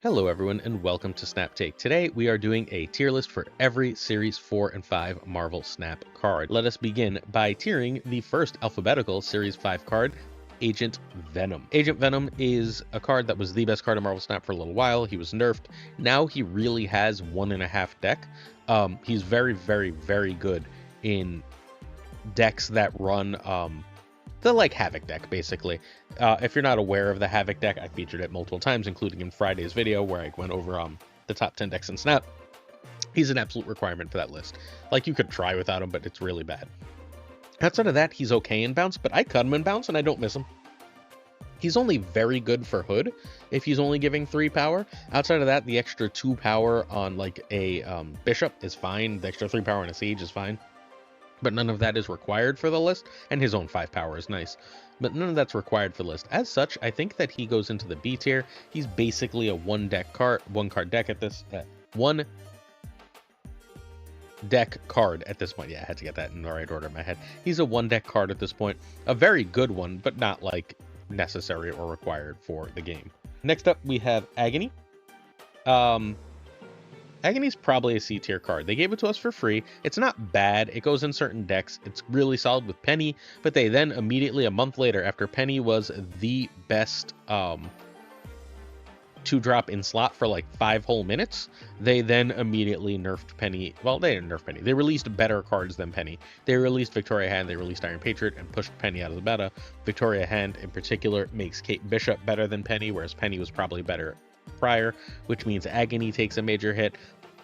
Hello everyone and welcome to Snap Take. Today we are doing a tier list for every Series 4 and 5 Marvel Snap card. Let us begin by tiering the first alphabetical Series 5 card, Agent Venom. Agent Venom is a card that was the best card in Marvel Snap for a little while. He was nerfed. Now he really has 1.5 deck. He's very good in decks that run the Havoc deck, basically. If you're not aware of the Havoc deck, I featured it multiple times, including in Friday's video where I went over the top 10 decks in Snap. He's an absolute requirement for that list. Like, you could try without him, but it's really bad. Outside of that, he's okay in Bounce, but I cut him in Bounce and I don't miss him. He's only very good for Hood if he's only giving 3 power. Outside of that, the extra 2 power on like a Bishop is fine. The extra 3 power on a Siege is fine. But none of that is required for the list, and his own 5 power is nice. But none of that's required for the list. As such, I think that he goes into the B tier. He's basically a one card deck at this one deck card at this point. Yeah, I had to get that in the right order in my head. He's a one deck card at this point. A very good one, but not like necessary or required for the game. Next up, we have Agony. Agony's probably a C tier card. They gave it to us for free. It's not bad. It goes in certain decks. It's really solid with Penny, but they then immediately, a month later, after Penny was the best 2-drop in slot for like 5 whole minutes, they then immediately nerfed Penny. Well, they didn't nerf Penny. They released better cards than Penny. They released Victoria Hand, they released Iron Patriot, and pushed Penny out of the meta. Victoria Hand, in particular, makes Kate Bishop better than Penny, whereas Penny was probably better prior, which means Agony takes a major hit.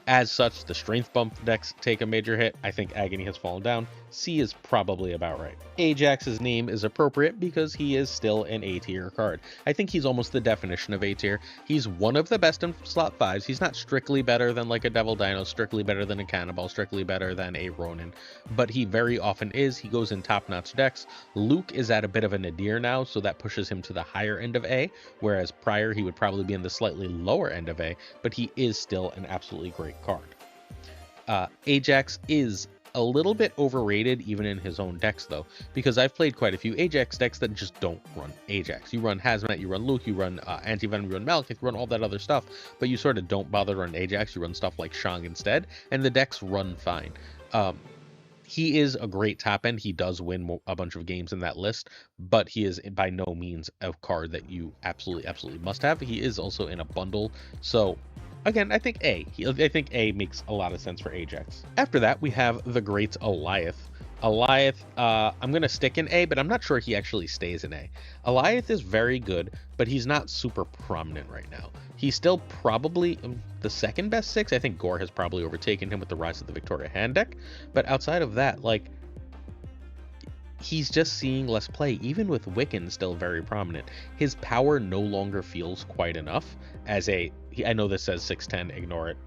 As such, the strength bump decks take a major hit. I think Agony has fallen down. C is probably about right. Ajax's name is appropriate because he is still an A tier card. I think he's almost the definition of A tier. He's one of the best in slot 5s. He's not strictly better than like a Devil Dino, strictly better than a Cannonball, strictly better than a Ronin, but he very often is. He goes in top-notch decks. Luke is at a bit of a nadir now, so that pushes him to the higher end of A, whereas prior he would probably be in the slightly lower end of A, but he is still an absolutely great card. Ajax is a little bit overrated even in his own decks though, because I've played quite a few Ajax decks that just don't run Ajax. You run Hazmat, you run Luke, you run Anti-Venom, you run Malekith, you run all that other stuff, but you sort of don't bother to run Ajax. You run stuff like Shang instead, and the decks run fine. He is a great top end. He does win a bunch of games in that list, but he is by no means a card that you absolutely must have. He is also in a bundle, so again, I think A. I think A makes a lot of sense for Ajax. After that, we have the great Alioth. Alioth, I'm going to stick in A, but I'm not sure he actually stays in A. Alioth is very good, but he's not super prominent right now. He's still probably the second best 6. I think Gore has probably overtaken him with the rise of the Victoria Hand deck. But outside of that, like, he's just seeing less play, even with Wiccan still very prominent. His power no longer feels quite enough as a, I know this says 6'10", ignore it.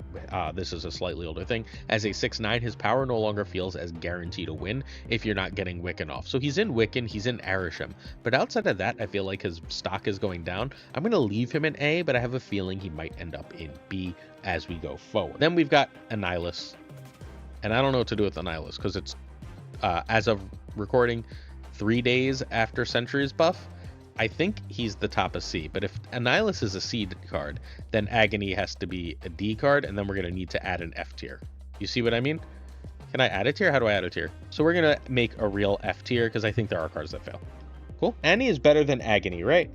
This is a slightly older thing. As a 6'9", his power no longer feels as guaranteed to win if you're not getting Wiccan off. So he's in Wiccan, he's in Arishem. But outside of that, I feel like his stock is going down. I'm going to leave him in A, but I have a feeling he might end up in B as we go forward. Then we've got Annihilus. And I don't know what to do with Annihilus because it's, as of recording, 3 days after Century's buff. I think he's the top of C, but if Annihilus is a C card, then Agony has to be a D card, and then we're going to need to add an F tier. You see what I mean? Can I add a tier? How do I add a tier? So we're going to make a real F tier because I think there are cards that fail. Cool. Annie is better than Agony, right?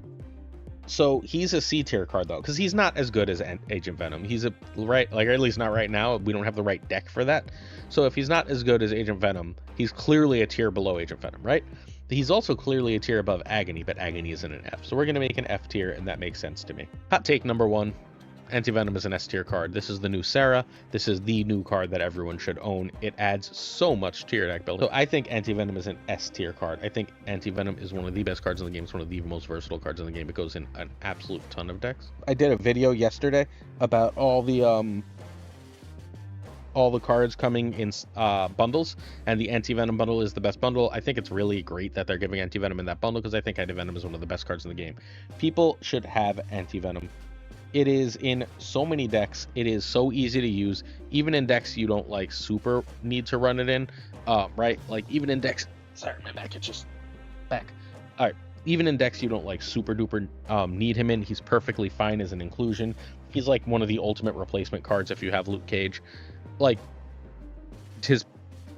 So he's a C tier card though, because he's not as good as Agent Venom. He's a right, like, or at least not right now. We don't have the right deck for that. So if he's not as good as Agent Venom, he's clearly a tier below Agent Venom, right? He's also clearly a tier above Agony, but Agony isn't an F. So we're going to make an F tier, and that makes sense to me. Hot take number 1. Anti-Venom is an S tier card. This is the new Sarah. This is the new card that everyone should own. It adds so much to your deck building. So I think Anti-Venom is an S tier card. I think Anti-Venom is one of the best cards in the game. It's one of the most versatile cards in the game. It goes in an absolute ton of decks. I did a video yesterday about all the cards coming in bundles, and the Anti-Venom bundle is the best bundle. I think it's really great that they're giving Anti-Venom in that bundle because I think Anti-Venom is one of the best cards in the game. People should have Anti-Venom. It is in so many decks. It is so easy to use, even in decks you don't like super need to run it in, right? Like even in decks, sorry, my back, it's just back. All right, even in decks you don't like super duper need him in, he's perfectly fine as an inclusion. He's like one of the ultimate replacement cards if you have Luke Cage. Like, his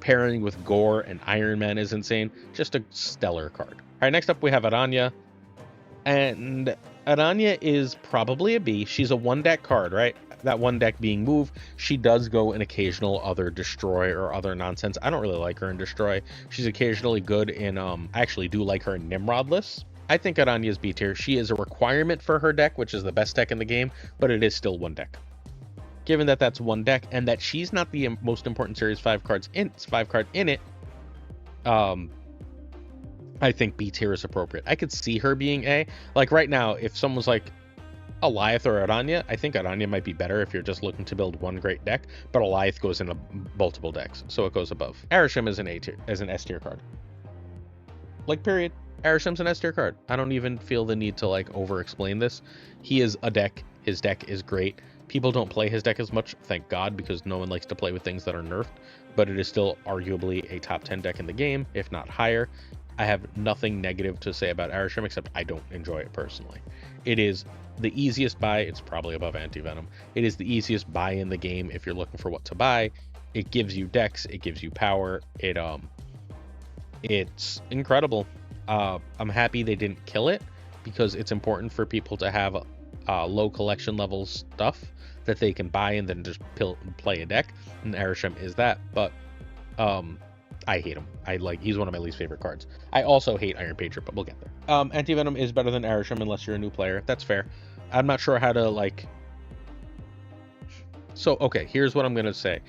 pairing with Gore and Iron Man is insane. Just a stellar card. All right, next up we have Aranya. And Aranya is probably a B. She's a one deck card, right? That one deck being move. She does go an occasional other destroy or other nonsense. I don't really like her in destroy. She's occasionally good in, I actually do like her in Nimrod lists. I think Aranya's B tier. She is a requirement for her deck, which is the best deck in the game, but it is still one deck. Given that that's one deck and that she's not the most important series 5 cards in it, I think B tier is appropriate. I could see her being A. Like right now, if someone's like Alioth or Aranya, I think Aranya might be better if you're just looking to build one great deck, but Alioth goes into multiple decks, so it goes above. Arishem is an A tier, as an S tier card. Like, period. Arishem's an S tier card. I don't even feel the need to like over explain this. He is a deck. His deck is great. People don't play his deck as much, thank God, because no one likes to play with things that are nerfed, but it is still arguably a top 10 deck in the game, if not higher. I have nothing negative to say about Arishem, except I don't enjoy it personally. It is the easiest buy. It's probably above Anti-Venom. It is the easiest buy in the game if you're looking for what to buy. It gives you decks. It gives you power. It's incredible. I'm happy they didn't kill it, because it's important for people to have low collection level stuff that they can buy and then just play a deck. And Arishem is that, but I hate him. He's one of my least favorite cards. I also hate Iron Patriot, but we'll get there. Anti-Venom is better than Arishem unless you're a new player. That's fair. I'm not sure how to like. So, okay, here's what I'm going to say.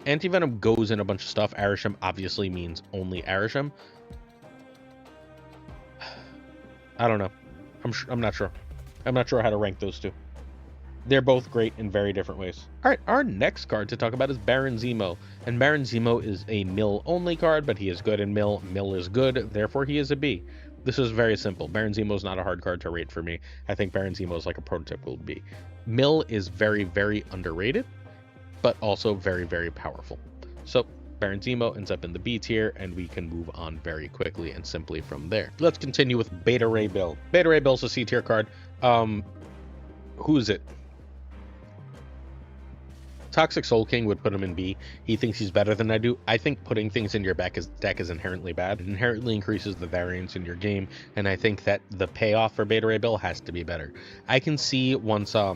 Anti-Venom goes in a bunch of stuff. Arishem obviously means only Arishem. I don't know. I'm not sure. I'm not sure how to rank those two. They're both great in very different ways. All right, our next card to talk about is Baron Zemo. And Baron Zemo is a mill only card, but he is good in mill. Mill is good, therefore he is a B. This is very simple. Baron Zemo is not a hard card to rate for me. I think Baron Zemo is like a prototypical B. Mill is very, very underrated, but also very, very powerful. So Baron Zemo ends up in the B tier, and we can move on very quickly and simply from there. Let's continue with Beta Ray Bill. Beta Ray Bill's a C tier card. Who is it? Toxic Soul King would put him in B. He thinks he's better than I do. I think putting things in your deck is inherently bad. It inherently increases the variance in your game, and I think that the payoff for Beta Ray Bill has to be better. I can see once I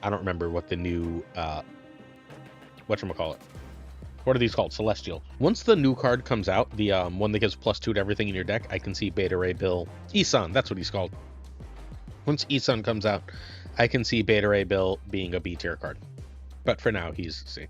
don't remember what the new whatchamacallit. What are these called? Celestial. Once the new card comes out, the one that gives +2 to everything in your deck, I can see Beta Ray Bill. Isan, that's what he's called. Once Isan comes out, I can see Beta Ray Bill being a B tier card. But for now, he's C.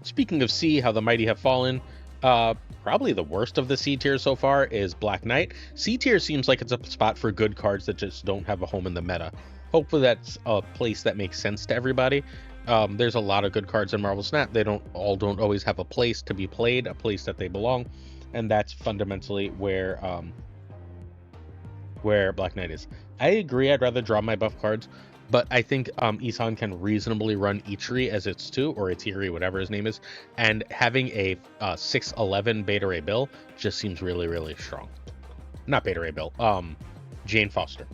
Speaking of C, how the mighty have fallen, probably the worst of the C tier so far is Black Knight. C tier seems like it's a spot for good cards that just don't have a home in the meta. Hopefully that's a place that makes sense to everybody. There's a lot of good cards in Marvel Snap. They don't always have a place to be played, a place that they belong, and that's fundamentally where Black Knight is. I agree. I'd rather draw my buff cards. But I think Isan can reasonably run Ichiri as its 2, or Itiri, whatever his name is, and having a 6'11" Beta Ray Bill just seems really, really strong. Not Beta Ray Bill, Jane Foster.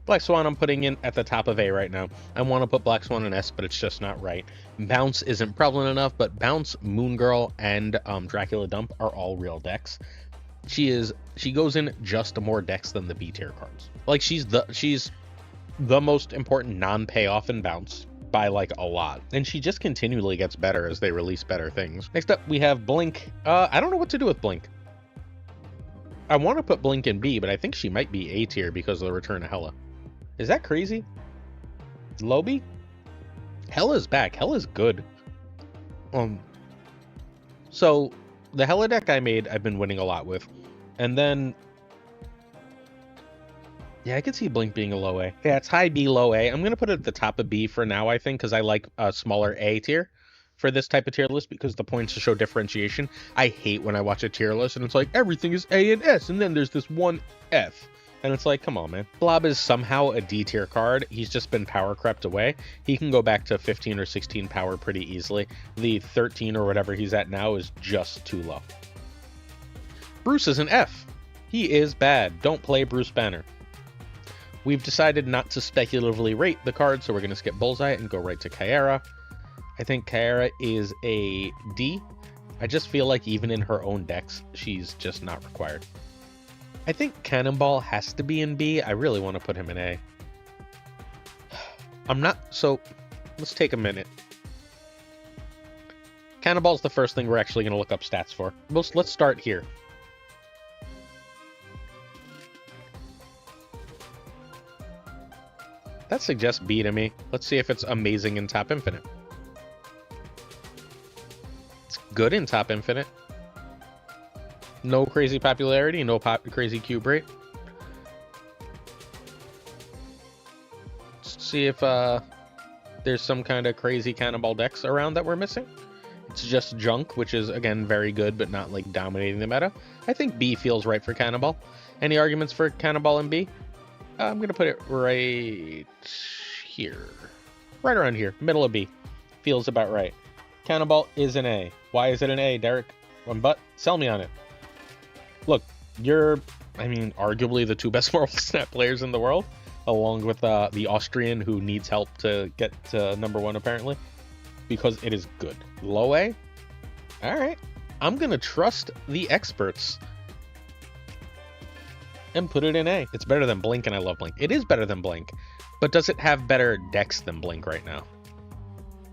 Black Swan I'm putting in at the top of A right now. I want to put Black Swan in S, but it's just not right. Bounce isn't prevalent enough, but Bounce, Moon Girl, and Dracula Dump are all real decks. She goes in just more decks than the B tier cards. Like she's the most important non-payoff in Bounce by like a lot, and she just continually gets better as they release better things. Next up we have Blink. I don't know what to do with Blink. I want to put Blink in B, but I think she might be A tier because of the return of Hela. Is that crazy? Lobby? Hela's back. Hela's good. So the Hela deck I made, I've been winning a lot with, and then yeah, I could see Blink being a low A. Yeah, it's high B, low A. I'm going to put it at the top of B for now, I think, because I like a smaller A tier for this type of tier list, because the points to show differentiation. I hate when I watch a tier list and it's like, everything is A and S, and then there's this one F. And it's like, come on, man. Blob is somehow a D tier card. He's just been power crept away. He can go back to 15 or 16 power pretty easily. The 13 or whatever he's at now is just too low. Bruce is an F. He is bad. Don't play Bruce Banner. We've decided not to speculatively rate the card, so we're going to skip Bullseye and go right to Kyara. I think Kyara is a D. I just feel like even in her own decks, she's just not required. I think Cannonball has to be in B. I really want to put him in A. I'm not, so let's take a minute. Cannonball's the first thing we're actually going to look up stats for. Let's start here. That suggests B to me. Let's see if it's amazing in Top Infinite. It's good in Top Infinite. No crazy popularity, no crazy cube rate. Let's see if there's some kind of crazy Cannonball decks around that we're missing. It's just junk, which is, again, very good, but not, like, dominating the meta. I think B feels right for Cannonball. Any arguments for Cannonball and B? I'm going to put it right here. Right around here. Middle of B. Feels about right. Cannonball is an A. Why is it an A, Derek? One butt? Sell me on it. Look, you're, I mean, arguably the two best Marvel Snap players in the world, along with the Austrian who needs help to get to #1, apparently, because it is good. Low A? All right. I'm going to trust the experts and put it in A. It's better than Blink, and I love Blink. It is better than Blink, but does it have better decks than Blink right now?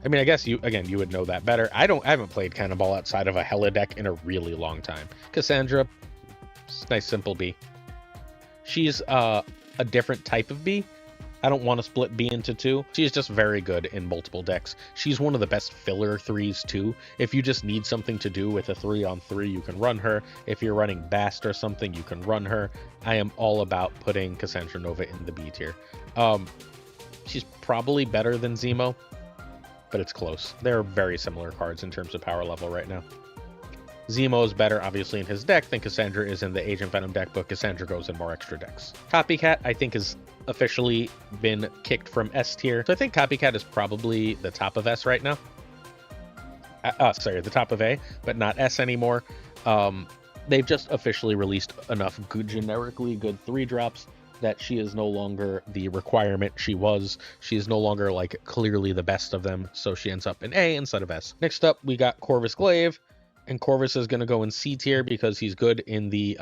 I mean, I guess you would know that better. I haven't played Cannonball outside of a Hella deck in a really long time. Cassandra, nice simple B. She's a different type of B. I don't want to split B into two. She is just very good in multiple decks. She's one of the best filler 3s too. If you just need something to do with a 3-on-3, you can run her. If you're running Bast or something, you can run her. I am all about putting Cassandra Nova in the B tier. She's probably better than Zemo, but it's close. They're very similar cards in terms of power level right now. Zemo is better, obviously, in his deck than Cassandra is in the Agent Venom deck, but Cassandra goes in more extra decks. Copycat, I think, has officially been kicked from S tier. So I think Copycat is probably the top of S right now. Sorry, the top of A, but not S anymore. They've just officially released enough generically good 3-drops that she is no longer the requirement she was. She is no longer, like, clearly the best of them, so she ends up in A instead of S. Next up, we got Corvus Glaive. And Corvus is going to go in C tier because he's good in the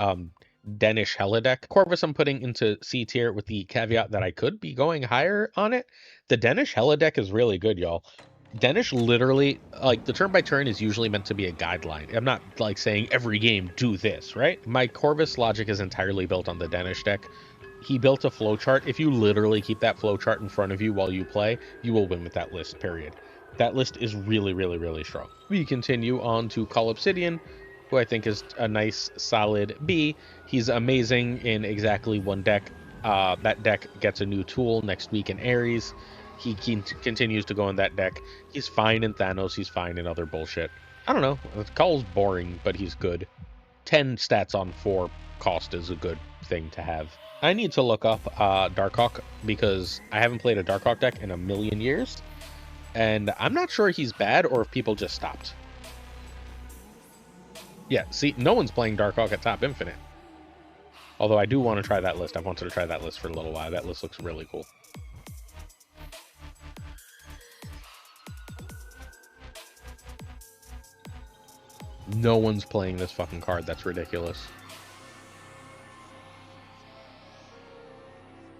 Danish Hella deck. Corvus I'm putting into C tier with the caveat that I could be going higher on it. The Danish Hella deck is really good, y'all. Danish literally, like, the turn by turn is usually meant to be a guideline. I'm not, like, saying every game do this, right? My Corvus logic is entirely built on the Danish deck. He built a flowchart. If you literally keep that flowchart in front of you while you play, you will win with that list, period. That list is really, really, really strong. We continue on to Call Obsidian, who I think is a nice, solid B. He's amazing in exactly one deck. That deck gets a new tool next week in Ares. He continues to go in that deck. He's fine in Thanos. He's fine in other bullshit. I don't know. Call's boring, but he's good. 10 stats on 4 cost is a good thing to have. I need to look up Darkhawk because I haven't played a Darkhawk deck in a million years. And I'm not sure he's bad or if people just stopped. Yeah, see, no one's playing Darkhawk at Top Infinite. Although I do want to try that list. I've wanted to try that list for a little while. That list looks really cool. No one's playing this fucking card. That's ridiculous.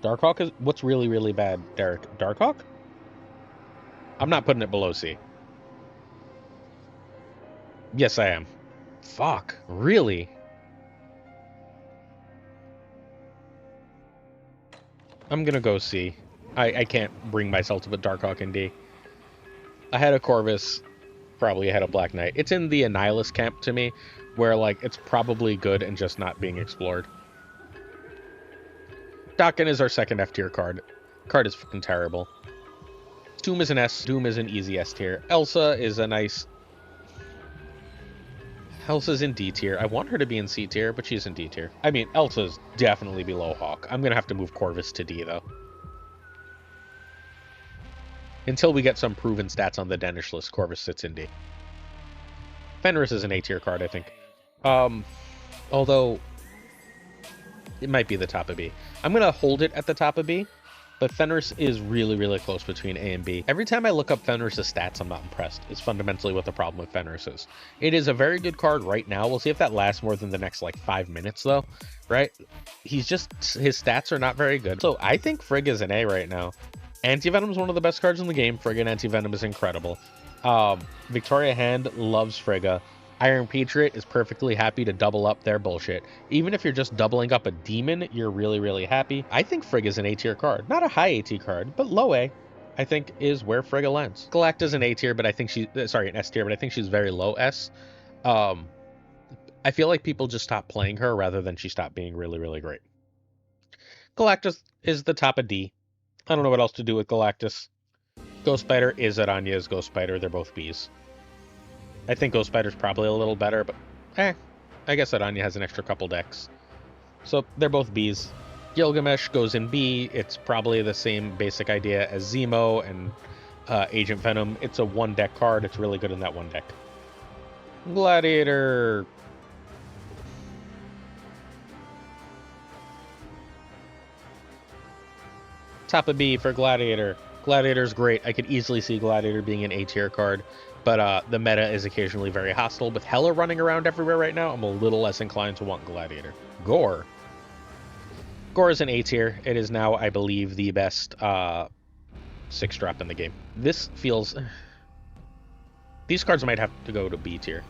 Darkhawk is... What's really, really bad, Derek? Darkhawk? I'm not putting it below C. Yes, I am. Fuck. Really? I'm gonna go C. I can't bring myself to put Darkhawk in D. I had a Corvus, probably ahead of Black Knight. It's in the Annihilus camp to me, where, like, it's probably good and just not being explored. Dakin is our second F tier card. Card is fucking terrible. Doom is an S. Doom is an easy S tier. Elsa is a nice... Elsa's in D tier. I want her to be in C tier, but she's in D tier. I mean, Elsa's definitely below Hawk. I'm going to have to move Corvus to D, though. Until we get some proven stats on the Danish list, Corvus sits in D. Fenris is an A tier card, I think. Although... It might be the top of B. I'm going to hold it at the top of B, but Fenris is really, really close between A and B. Every time I look up Fenris' stats, I'm not impressed. It's fundamentally what the problem with Fenris is. It is a very good card right now. We'll see if that lasts more than the next, like, 5 minutes, though, right? His stats are not very good. So I think Frigga is an A right now. Anti-Venom is one of the best cards in the game. Frigga and Anti-Venom is incredible. Victoria Hand loves Frigga. Iron Patriot is perfectly happy to double up their bullshit. Even if you're just doubling up a demon, you're really, really happy. I think Frigga's an A tier card. Not a high A tier card, but low A, I think, is where Frigga lands. Galacta's an A tier, but I think she's, sorry, an S tier, but I think she's very low S. I feel like people just stopped playing her rather than she stopped being really, really great. Galactus is the top of D. I don't know what else to do with Galactus. Ghost Spider is Aranya's Ghost Spider. They're both Bs. I think Ghost Spider's probably a little better, but I guess Aranya has an extra couple decks. So they're both Bs. Gilgamesh goes in B. It's probably the same basic idea as Zemo and Agent Venom. It's a one deck card. It's really good in that one deck. Gladiator. Top of B for Gladiator. Gladiator's great. I could easily see Gladiator being an A tier card, but the meta is occasionally very hostile. With Hela running around everywhere right now, I'm a little less inclined to want Gladiator. Gore. Gore is an A tier. It is now, I believe, the best 6-drop in the game. This feels... These cards might have to go to B tier.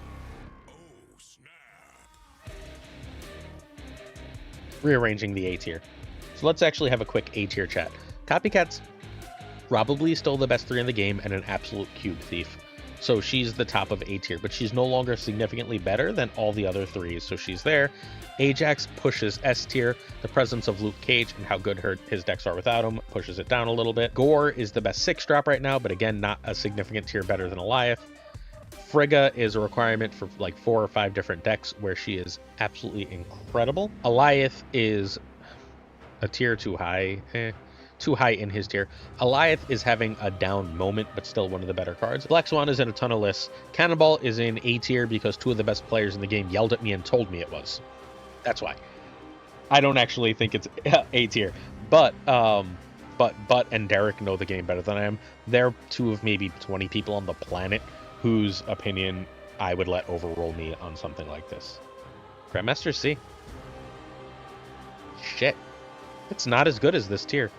Rearranging the A tier. So let's actually have a quick A tier chat. Copycat's probably still the best 3 in the game and an absolute cube thief. So she's the top of A tier, but she's no longer significantly better than all the other 3s, so she's there. Ajax pushes S tier. The presence of Luke Cage and how good his decks are without him pushes it down a little bit. Gore is the best 6-drop right now, but again, not a significant tier better than Eliath. Frigga is a requirement for like 4 or 5 different decks where she is absolutely incredible. Eliath is a tier too high. Too high in his tier. Eliath is having a down moment, but still one of the better cards. Black Swan is in a ton of lists. Cannonball is in A tier because 2 of the best players in the game yelled at me and told me it was. That's why. I don't actually think it's A tier, but and Derek know the game better than I am. They're 2 of maybe 20 people on the planet whose opinion I would let overrule me on something like this. Grandmaster C. Shit. It's not as good as this tier.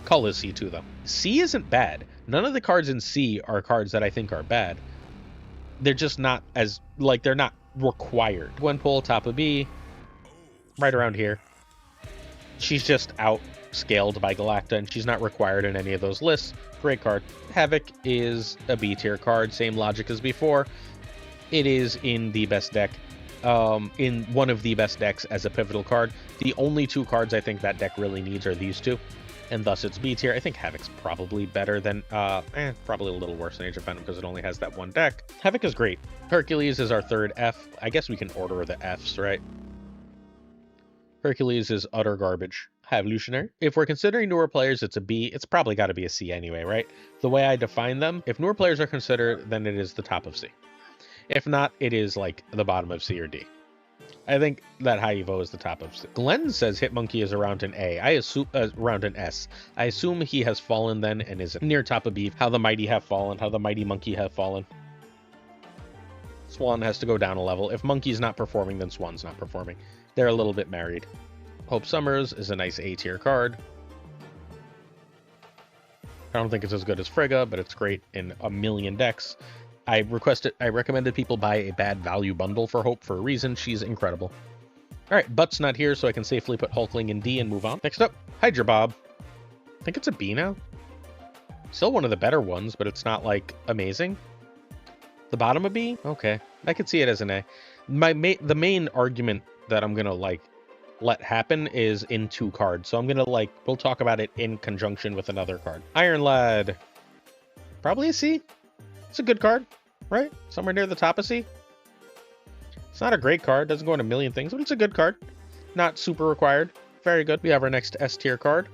Call this C2 though. C isn't bad. None of the cards in C are cards that I think are bad. They're just not as, like, they're not required. Gwenpool, top of B, right around here. She's just outscaled by Galacta, and she's not required in any of those lists. Great card. Havoc is a B tier card, same logic as before. It is in the best deck, in one of the best decks as a pivotal card. The only 2 cards I think that deck really needs are these 2. And thus it's B tier. I think Havoc's probably better than, probably a little worse than Age of Venom because it only has that one deck. Havoc is great. Hercules is our 3rd F. I guess we can order the Fs, right? Hercules is utter garbage. Evolutionary. If we're considering newer players, it's a B. It's probably got to be a C anyway, right? The way I define them, if newer players are considered, then it is the top of C. If not, it is like the bottom of C or D. I think that High Evo is the top of C. Glenn says Hitmonkey is around an A. I assume around an S. I assume he has fallen then and is near top of B. How the Mighty have fallen. How the Mighty Monkey have fallen. Swan has to go down a level. If Monkey's not performing, then Swan's not performing. They're a little bit married. Hope Summers is a nice A tier card. I don't think it's as good as Frigga, but it's great in a million decks. I recommended people buy a bad value bundle for Hope for a reason. She's incredible. All right, Butt's not here, so I can safely put Hulkling in D and move on. Next up, Hydra Bob. I think it's a B now. Still one of the better ones, but it's not, like, amazing. The bottom of B? Okay. I could see it as an A. The main argument that I'm going to, like, let happen is in 2 cards. So I'm going to, like, we'll talk about it in conjunction with another card. Iron Lad. Probably a C. It's a good card, right? Somewhere near the top of C. It's not a great card. Doesn't go in a million things, but it's a good card. Not super required. Very good. We have our next S tier card.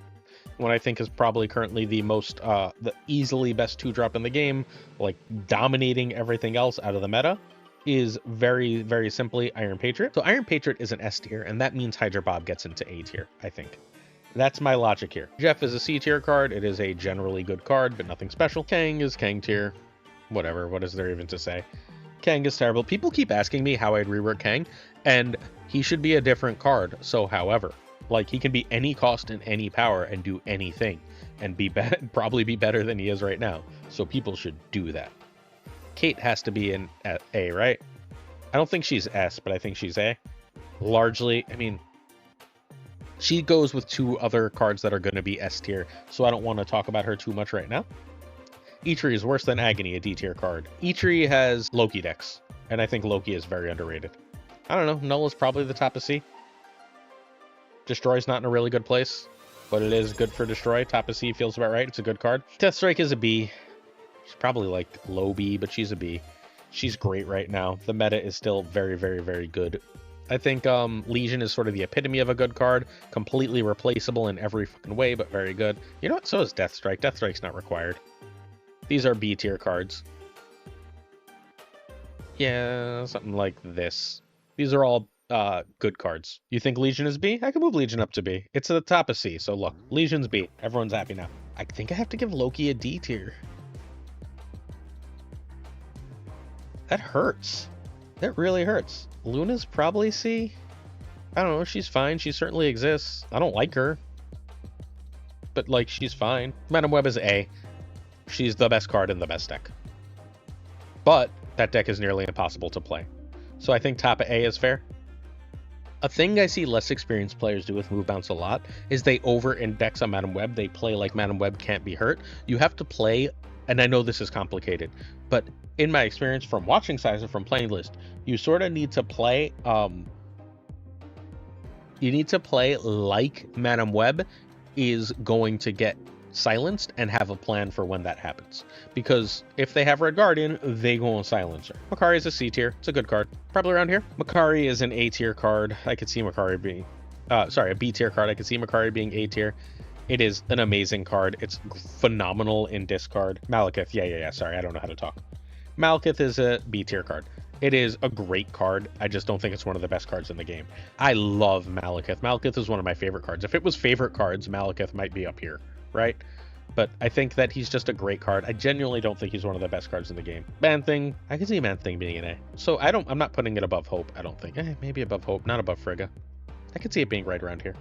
What I think is probably currently the most, the easily best 2-drop in the game, like dominating everything else out of the meta. is very, very simply Iron Patriot. So Iron Patriot is an S tier, and that means Hydra Bob gets into A tier, I think. That's my logic here. Jeff is a C tier card. It is a generally good card, but nothing special. Kang is Kang tier. Whatever. What is there even to say? Kang is terrible. People keep asking me how I'd rework Kang, and he should be a different card. So, however, like, he can be any cost and any power and do anything and probably be better than he is right now. So people should do that. Kate has to be in A, right? I don't think she's S, but I think she's A. Largely, I mean, she goes with two other cards that are going to be S tier, so I don't want to talk about her too much right now. Eitri is worse than Agony, a D tier card. Eitri has Loki decks, and I think Loki is very underrated. I don't know, Null is probably the top of C. Destroy's not in a really good place, but it is good for Destroy. Top of C feels about right. It's a good card. Deathstrike is a B. She's probably like low B, but she's a B. She's great right now. The meta is still very, very, very good. I think Legion is sort of the epitome of a good card. Completely replaceable in every fucking way, but very good. You know what? So is Deathstrike. Deathstrike's not required. These are B tier cards. Yeah, something like this. These are all good cards. You think Legion is B? I can move Legion up to B. It's at the top of C, so look. Legion's B. Everyone's happy now. I think I have to give Loki a D tier. That hurts. That really hurts. Luna's probably C. I don't know. She's fine. She certainly exists. I don't like her. But, like, she's fine. Madam Web is A. She's the best card in the best deck. But that deck is nearly impossible to play. So I think top of A is fair. A thing I see less experienced players do with Move Bounce a lot is they over-index on Madam Web. They play like Madam Web can't be hurt. You have to play, and I know this is complicated, but in my experience from watching Sizer, from playing List, you sort of need to play, like Madam Web is going to get silenced and have a plan for when that happens. Because if they have Red Guardian, they go on silence her. Makari is a C tier. It's a good card. Probably around here. Makari is an A tier card. I could see Makari being, a B tier card. I could see Makari being A tier. It is an amazing card. It's phenomenal in discard. Malekith, yeah. Sorry, I don't know how to talk. Malekith is a B tier card. It is a great card. I just don't think it's one of the best cards in the game. I love Malekith. Malekith is one of my favorite cards. If it was favorite cards, Malekith might be up here, right? But I think that he's just a great card. I genuinely don't think he's one of the best cards in the game. Man-Thing, I can see Man-Thing being an A. So I'm not putting it above Hope, I don't think. Maybe above Hope, not above Frigga. I could see it being right around here.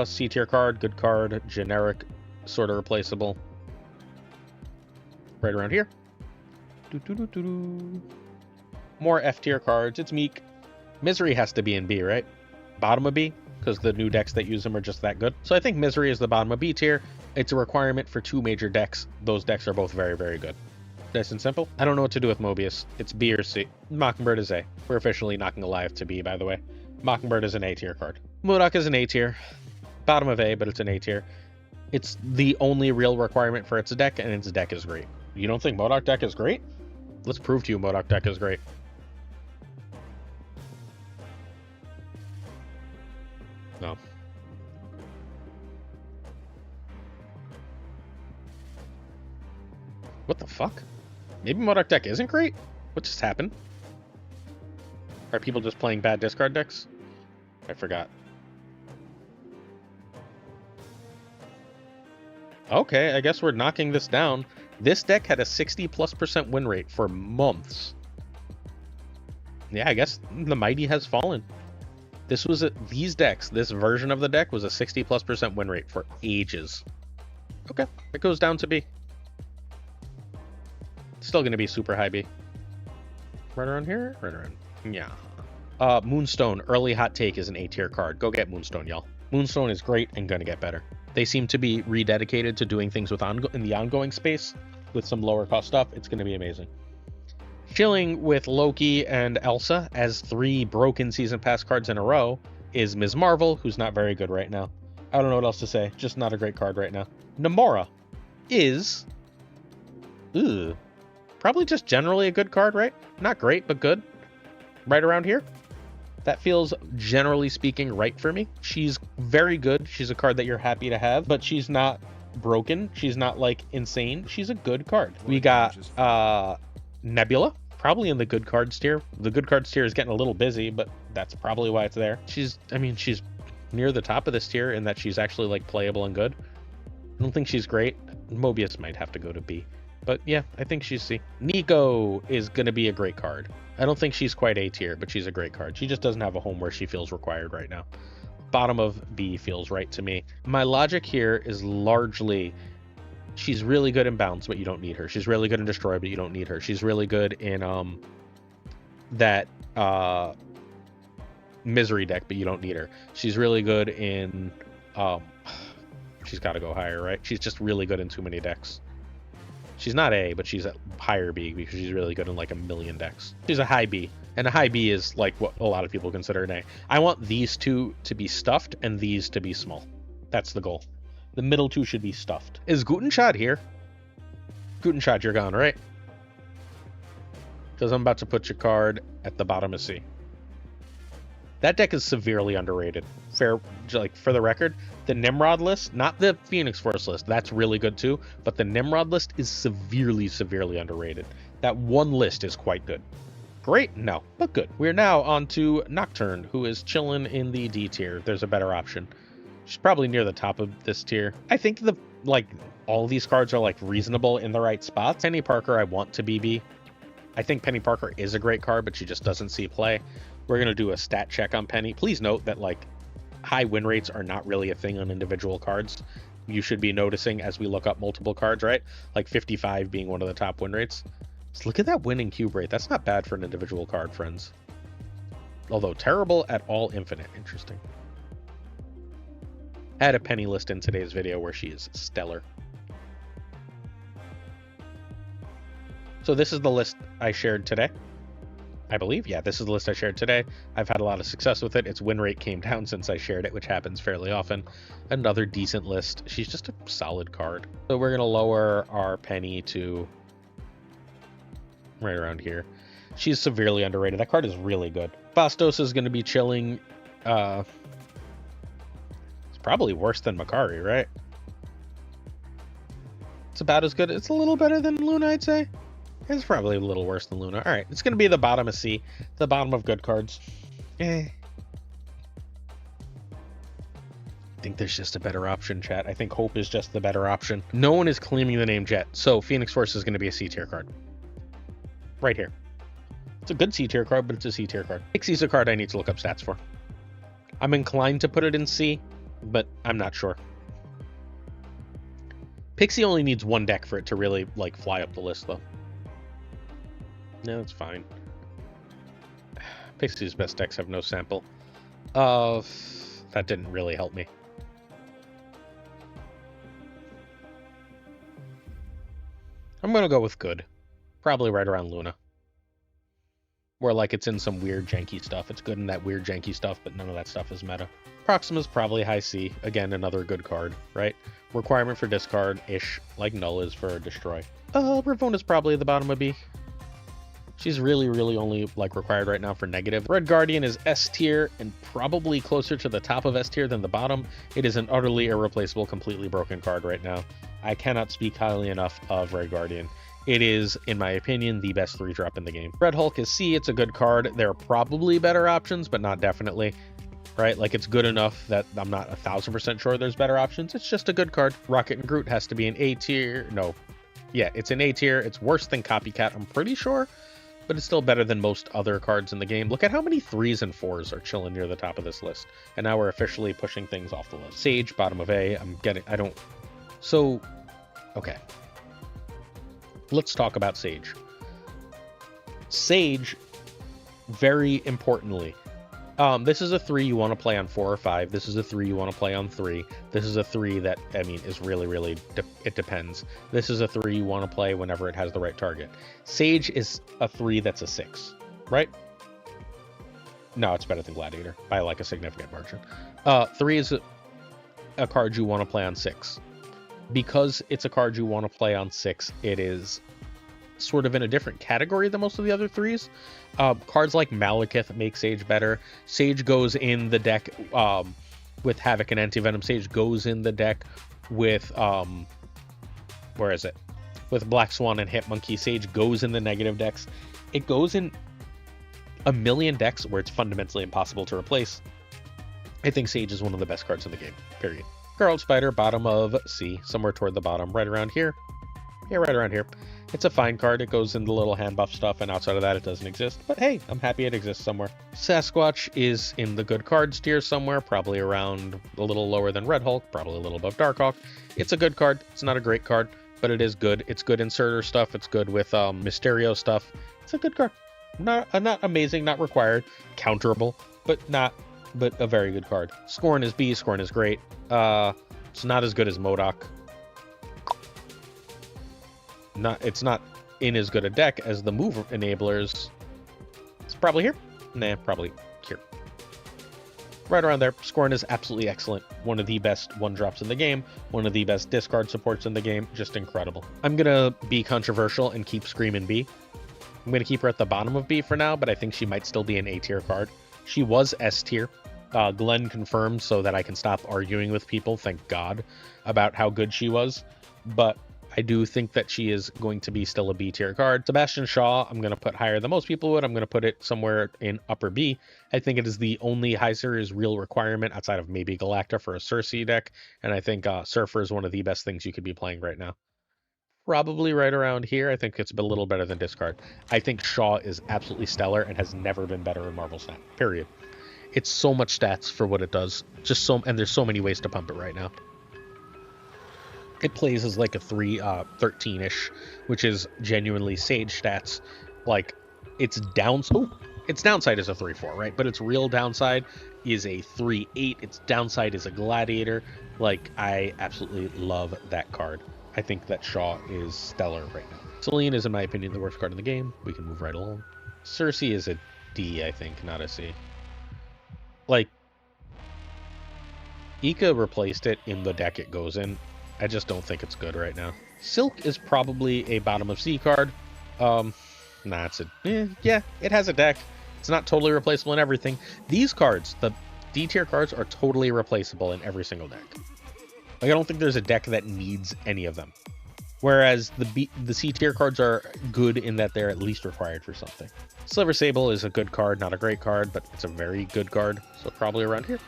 C tier card, good card, generic, sort of replaceable. Right around here. More F tier cards. It's Meek. Misery has to be in B, right? Bottom of B, because the new decks that use them are just that good. So I think Misery is the bottom of B tier. It's a requirement for two major decks. Those decks are both very, very good. Nice and simple. I don't know what to do with Mobius. It's B or C. Mockingbird is A. We're officially knocking Alive to B, by the way. Mockingbird is an A tier card. Modok is an A tier. Bottom of A, but it's an A tier. It's the only real requirement for its deck, and its deck is great. You don't think Modok deck is great? Let's prove to you Modok deck is great. No. What the fuck? Maybe Modok deck isn't great? What just happened? Are people just playing bad discard decks? I forgot. Okay, I guess we're knocking this down. This deck had a 60+% win rate for months. Yeah, I guess the mighty has fallen. These decks, this version of the deck was a 60+% win rate for ages. Okay, it goes down to B. Still going to be super high B. Right around here? Right around. Yeah. Moonstone, early hot take, is an A tier card. Go get Moonstone, y'all. Moonstone is great and going to get better. They seem to be rededicated to doing things with in the ongoing space with some lower cost stuff. It's going to be amazing. Chilling with Loki and Elsa as 3 broken season pass cards in a row is Ms. Marvel, who's not very good right now. I don't know what else to say. Just not a great card right now. Namora is... probably just generally a good card, right? Not great, but good. Right around here. That feels, generally speaking, right for me. She's very good. She's a card that you're happy to have, but she's not broken. She's not, like, insane. She's a good card. We got Nebula. probably in the good cards tier. The good cards tier is getting a little busy, but that's probably why it's there. She's near the top of this tier in that she's actually like playable and good. I don't think she's great. Mobius might have to go to B. But yeah, I think she's C. Nico is going to be a great card. I don't think she's quite A tier, but she's a great card. She just doesn't have a home where she feels required right now. Bottom of B feels right to me. My logic here is largely she's really good in bounce, but you don't need her. She's really good in destroy, but you don't need her. She's really good in that misery deck, but you don't need her. She's really good in she's got to go higher, right? She's just really good in too many decks. She's not A, but she's at higher B because she's really good in like a million decks. She's a high B, and a high B is like what a lot of people consider an A. I want these two to be stuffed and these to be small. That's the goal. The middle two should be stuffed. Is Gutenschad here? Gutenschad, you're gone, right? Because I'm about to put your card at the bottom of C. That deck is severely underrated. For the record, the Nimrod list, not the Phoenix Force list, that's really good too, but the Nimrod list is severely, severely underrated. That one list is quite good. Great? No, but good. We're now on to Nocturne, who is chilling in the D tier. There's a better option. She's probably near the top of this tier. I think all these cards are like reasonable in the right spots. Penny Parker, I want to be B. I think Penny Parker is a great card, but she just doesn't see play. We're going to do a stat check on Penny. Please note that like high win rates are not really a thing on individual cards. You should be noticing as we look up multiple cards, right? Like 55 being one of the top win rates. Just look at that winning cube rate. That's not bad for an individual card, friends. Although terrible at all infinite. Interesting. Add a Penny list in today's video where she is stellar. So this is the list I shared today. I believe. Yeah, this is the list I shared today. I've had a lot of success with it. Its win rate came down since I shared it, which happens fairly often. Another decent list. She's just a solid card. So we're going to lower our Penny to right around here. She's severely underrated. That card is really good. Fastos is going to be chilling. It's probably worse than Makari, right? It's about as good. It's a little better than Luna, I'd say. It's probably a little worse than Luna. All right, it's going to be the bottom of C, the bottom of good cards. I think there's just a better option, chat. I think Hope is just the better option. No one is claiming the name Jet, so Phoenix Force is going to be a C tier card. Right here. It's a good C tier card, but it's a C tier card. Pixie's a card I need to look up stats for. I'm inclined to put it in C, but I'm not sure. Pixie only needs one deck for it to really like fly up the list, though. No, it's fine. Pixie's best decks have no sample. That didn't really help me. I'm gonna go with good. Probably right around Luna. Where like it's in some weird janky stuff. It's good in that weird janky stuff, but none of that stuff is meta. Proxima's probably high C. Again, another good card, right? Requirement for discard-ish, like Null is for destroy. Ravona's probably at the bottom of B. She's really, really only like required right now for negative. Red Guardian is S tier and probably closer to the top of S tier than the bottom. It is an utterly irreplaceable, completely broken card right now. I cannot speak highly enough of Red Guardian. It is, in my opinion, the best 3-drop in the game. Red Hulk is C. It's a good card. There are probably better options, but not definitely. Right? Like, it's good enough that I'm not 1000% sure there's better options. It's just a good card. Rocket and Groot has to be an A tier. No. Yeah, it's an A tier. It's worse than Copycat, I'm pretty sure. But it's still better than most other cards in the game. Look at how many 3s and 4s are chilling near the top of this list. And now we're officially pushing things off the list. Sage, bottom of A. So, okay. Let's talk about Sage. Sage, very importantly, this is a 3 you want to play on 4 or 5. This is a 3 you want to play on 3. This is a 3 that, I mean, is really, really, it depends. This is a 3 you want to play whenever it has the right target. Sage is a 3 that's a 6, right? No, it's better than Gladiator by like a significant margin. 3 is a card you want to play on 6. Because it's a card you want to play on 6, it is sort of in a different category than most of the other 3s. Cards like Malekith make Sage better. Sage goes in the deck with Havoc and Anti-Venom. Sage goes in the deck with where is it? with Black Swan and Hit Monkey. Sage goes in the negative decks. It goes in a million decks where it's fundamentally impossible to replace. I think Sage is one of the best cards in the game, period. Garland Spider, bottom of C, somewhere toward the bottom, right around here. Yeah, right around here. It's a fine card. It goes in the little hand buff stuff, and outside of that, it doesn't exist. But hey, I'm happy it exists somewhere. Sasquatch is in the good cards tier somewhere, probably around a little lower than Red Hulk, probably a little above Darkhawk. It's a good card. It's not a great card, but it is good. It's good inserter stuff. It's good with Mysterio stuff. It's a good card. Not amazing, not required, counterable, but a very good card. Scorn is B. Scorn is great. It's not as good as MODOK. It's not in as good a deck as the move enablers. It's probably here. Nah, probably here. Right around there. Scorn is absolutely excellent. One of the best one drops in the game. One of the best discard supports in the game. Just incredible. I'm gonna be controversial and keep Screamin' B. I'm gonna keep her at the bottom of B for now, but I think she might still be an A tier card. She was S tier. Glenn confirmed so that I can stop arguing with people, thank God, about how good she was. But I do think that she is going to be still a B tier card. Sebastian Shaw, I'm going to put higher than most people would. I'm going to put it somewhere in upper B. I think it is the only high series real requirement outside of maybe Galacta for a Cersei deck. And I think Surfer is one of the best things you could be playing right now. Probably right around here. I think it's a little better than discard. I think Shaw is absolutely stellar and has never been better in Marvel Snap, period. It's so much stats for what it does. And there's so many ways to pump it right now. It plays as like a 13-ish, which is genuinely Sage stats. Like, its downside is a 3-4, right? But its real downside is a 3-8. Its downside is a Gladiator. Like, I absolutely love that card. I think that Shaw is stellar right now. Celine is, in my opinion, the worst card in the game. We can move right along. Cersei is a D, I think, not a C. Like, Ika replaced it in the deck it goes in. I just don't think it's good right now. Silk is probably a bottom of C card. Yeah, it has a deck. It's not totally replaceable in everything. These cards, the D tier cards, are totally replaceable in every single deck. Like, I don't think there's a deck that needs any of them. Whereas the C tier cards are good in that they're at least required for something. Sliver Sable is a good card, not a great card, but it's a very good card. So probably around here.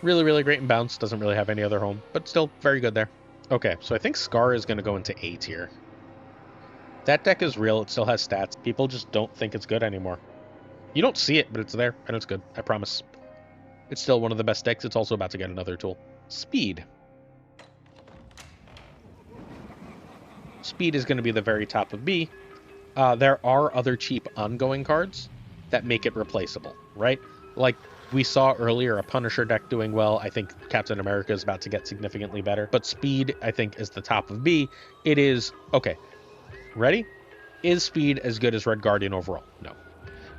Really, really great in bounce. Doesn't really have any other home, but still very good there. Okay, so I think Scar is going to go into A tier. That deck is real. It still has stats. People just don't think it's good anymore. You don't see it, but it's there, and it's good. I promise. It's still one of the best decks. It's also about to get another tool. Speed. Speed is going to be the very top of B. There are other cheap ongoing cards that make it replaceable, right? Like, we saw earlier a Punisher deck doing well. I think Captain America is about to get significantly better. But Speed, I think, is the top of B. It is... Okay. Ready? Is Speed as good as Red Guardian overall? No.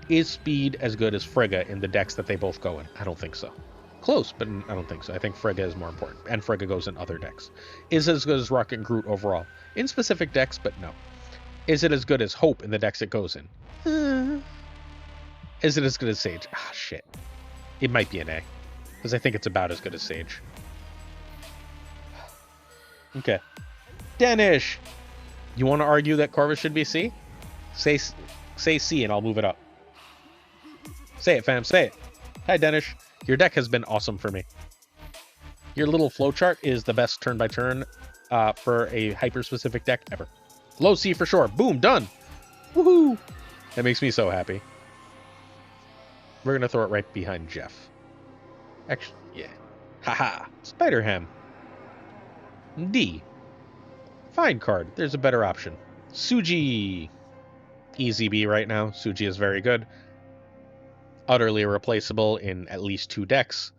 Is Speed as good as Frigga in the decks that they both go in? I don't think so. Close, but I don't think so. I think Frigga is more important. And Frigga goes in other decks. Is it as good as Rocket and Groot overall? In specific decks, but no. Is it as good as Hope in the decks it goes in? Is it as good as Sage? Ah, shit. It might be an A, because I think it's about as good as Sage. Okay. Danish! You want to argue that Corvus should be C? Say C and I'll move it up. Say it, fam. Say it. Hi, Danish. Your deck has been awesome for me. Your little flowchart is the best turn-by-turn for a hyper-specific deck ever. Low C for sure. Boom, done. Woohoo! That makes me so happy. We're going to throw it right behind Jeff. Actually, yeah. Haha. Spider-Ham. D. Fine card. There's a better option. Suji. Easy B right now. Suji is very good. Utterly replaceable in at least 2 decks.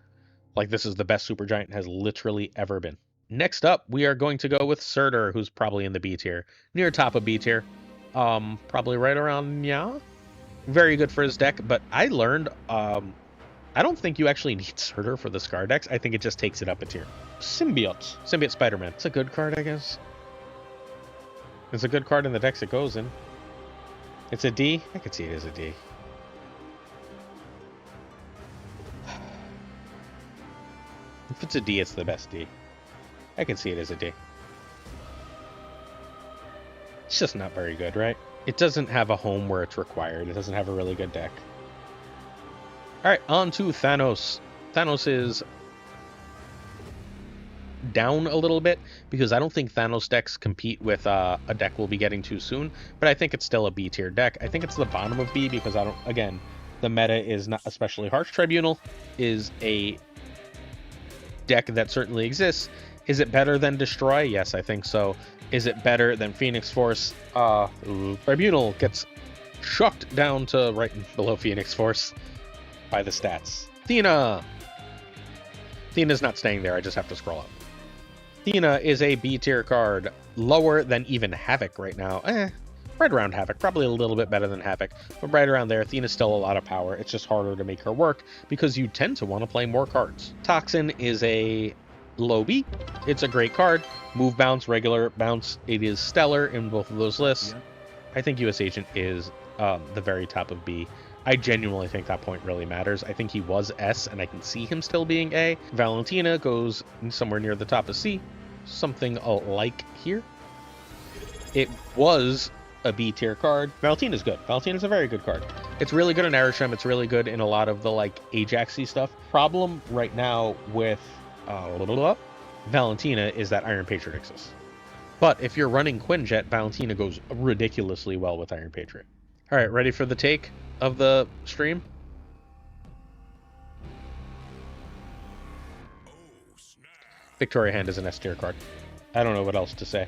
Like, this is the best Supergiant has literally ever been. Next up, we are going to go with Surtur, who's probably in the B tier. Near top of B tier. Probably right around, yeah. Very good for his deck, but I learned, I don't think you actually need Surtur for the Scar decks. I think it just takes it up a tier. Symbiote. Symbiote Spider-Man. It's a good card, I guess. It's a good card in the decks it goes in. It's a D? I could see it as a D. If it's a D, it's the best D. I can see it as a D. It's just not very good, right? It doesn't have a home where it's required. It doesn't have a really good deck. All right, on to Thanos. Thanos is down a little bit because I don't think Thanos decks compete with a deck we'll be getting to soon, but I think it's still a B tier deck. I think it's the bottom of B because again, the meta is not especially harsh. Tribunal is a deck that certainly exists. Is it better than Destroy? Yes, I think so. Is it better than Phoenix Force? Tribunal gets shucked down to right below Phoenix Force by the stats. Athena's not staying there. I just have to scroll up. Athena is a B tier card, lower than even Havoc right now. Right around Havoc, probably a little bit better than Havoc, but right around there. Athena's still a lot of power. It's just harder to make her work because you tend to want to play more cards. Toxin is a low B. It's a great card. Move, bounce, regular bounce. It is stellar in both of those lists. Yeah. I think US Agent is the very top of B. I genuinely think that point really matters. I think he was S, and I can see him still being A. Valentina goes somewhere near the top of C, something like here. It was a B tier card. Valentina's good. Valentina's a very good card. It's really good in Arishem. It's really good in a lot of the like Ajax-y stuff. Problem right now with Valentina is that Iron Patriot exists. But if you're running Quinjet, Valentina goes ridiculously well with Iron Patriot. All right, ready for the take of the stream? Victoria Hand is an S tier card. I don't know what else to say.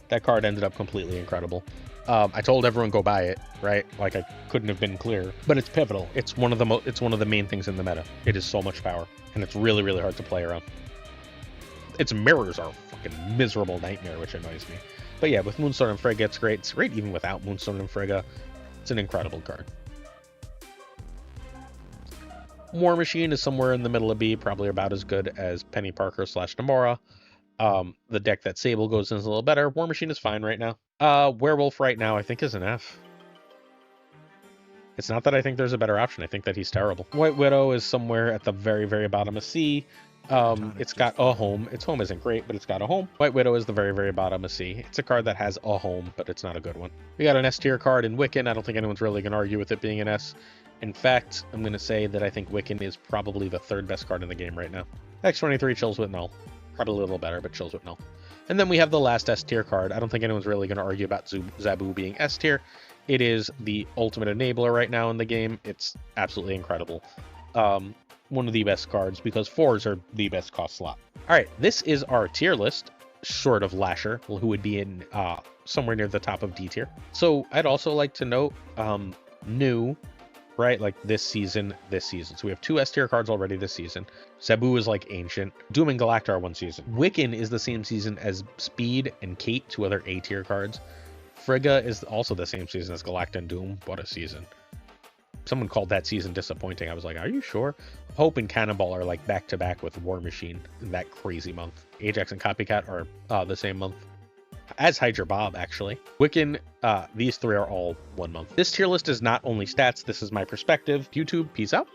That card ended up completely incredible. I told everyone go buy it, right? Like I couldn't have been clearer. But it's pivotal. It's one of the main things in the meta. It is so much power, and it's really, really hard to play around. Its mirrors are a fucking miserable nightmare, which annoys me. But yeah, with Moonstone and Frigga, it's great. It's great even without Moonstone and Frigga. It's an incredible card. War Machine is somewhere in the middle of B, probably about as good as Penny Parker / Namora. The deck that Sable goes in is a little better. War Machine is fine right now. Werewolf right now I think is an F. It's not that I think there's a better option. I think that he's terrible. White Widow is somewhere at the very, very bottom of C. It's got a home. Its home isn't great, but it's got a home. White Widow is the very, very bottom of C. It's a card that has a home, but it's not a good one. We got an S tier card in Wiccan. I don't think anyone's really going to argue with it being an S. In fact, I'm going to say that I think Wiccan is probably the third best card in the game right now. X23 chills with null. Probably a little better, but chills with null. And then we have the last S tier card. I don't think anyone's really going to argue about Zabu being S tier. It is the ultimate enabler right now in the game. It's absolutely incredible. One of the best cards because 4s are the best cost slot. All right, this is our tier list, short of Lasher, who would be in somewhere near the top of D tier. So I'd also like to note new, right? Like this season. So we have 2 S tier cards already this season. Zabu is like ancient. Doom and Galacta are 1 season. Wiccan is the same season as Speed and Kate, 2 other A tier cards. Frigga is also the same season as Galacta and Doom. What a season. Someone called that season disappointing. I was like, are you sure? Hope and Cannonball are like back to back with War Machine in that crazy month. Ajax and Copycat are the same month. As Hydra Bob, actually. Wiccan, these 3 are all 1 month. This tier list is not only stats. This is my perspective. YouTube, peace out.